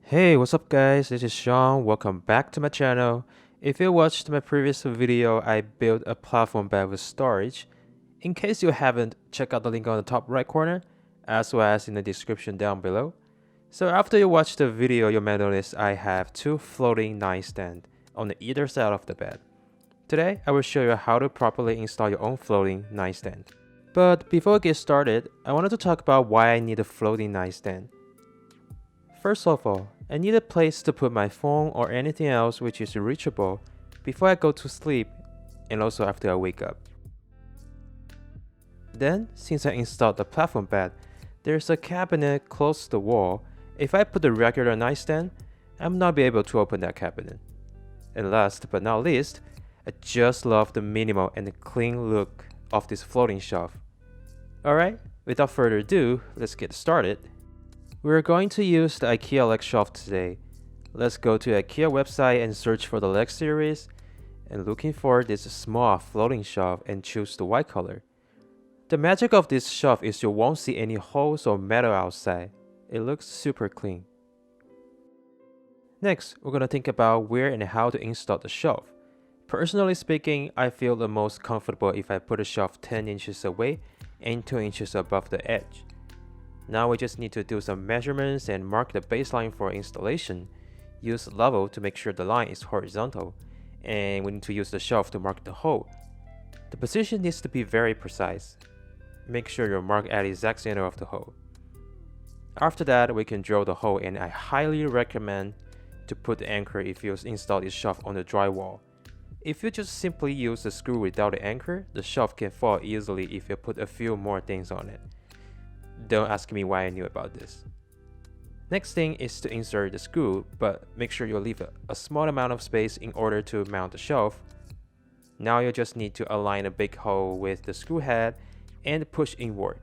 Hey, what's up guys? This is Sean. Welcome back to my channel. If you watched my previous video, I built a platform bed with storage. In case you haven't, check out the link on the top right corner, as well as in the description down below. So after you watch the video, you may notice I have two floating nightstands on either side of the bed. Today, I will show you how to properly install your own floating nightstand. But before we get started, I wanted to talk about why I need a floating nightstand. First of all, I need a place to put my phone or anything else which is reachable before I go to sleep and also after I wake up. Then, since I installed the platform bed, there's a cabinet close to the wall. If I put the regular nightstand, I'm not be able to open that cabinet. And last but not least, I just love the minimal and clean look of this floating shelf. Alright, without further ado, let's get started. We're going to use the IKEA LACK shelf today. Let's go to IKEA website and search for the LACK series and looking for this small floating shelf and choose the white color. The magic of this shelf is you won't see any holes or metal outside. It looks super clean. Next, we're going to think about where and how to install the shelf. Personally speaking, I feel the most comfortable if I put a shelf 10 inches away and 2 inches above the edge. Now we just need to do some measurements and mark the baseline for installation. Use level to make sure the line is horizontal, and we need to use the shelf to mark the hole. The position needs to be very precise. Make sure you mark at the exact center of the hole. After that, we can drill the hole, and I highly recommend to put the anchor if you install this shelf on the drywall. If you just simply use the screw without the anchor, the shelf can fall easily if you put a few more things on it. Don't ask me why I knew about this. Next thing is to insert the screw, but make sure you leave a small amount of space in order to mount the shelf. Now you just need to align a big hole with the screw head and push inward.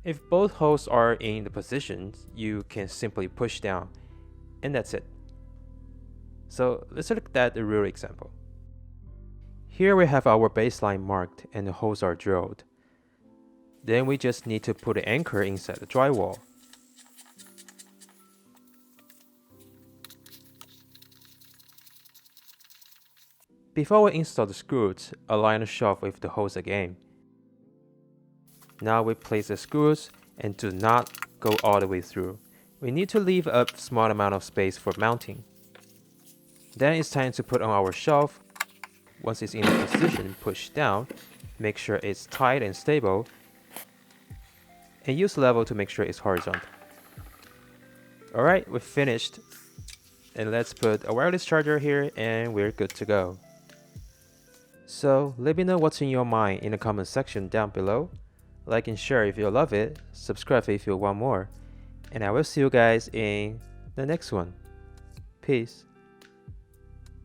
If both holes are in the positions, you can simply push down, and that's it. So let's look at the real example. Here we have our baseline marked and the holes are drilled. Then we just need to put an anchor inside the drywall. Before we install the screws, align the shelf with the holes again. Now we place the screws and do not go all the way through. We need to leave a small amount of space for mounting. Then it's time to put on our shelf. Once it's in the position, push down, make sure it's tight and stable, and use level to make sure it's horizontal. Alright, we're finished. And let's put a wireless charger here and we're good to go. So let me know what's in your mind in the comment section down below. Like and share if you love it, subscribe if you want more, and I will see you guys in the next one. Peace.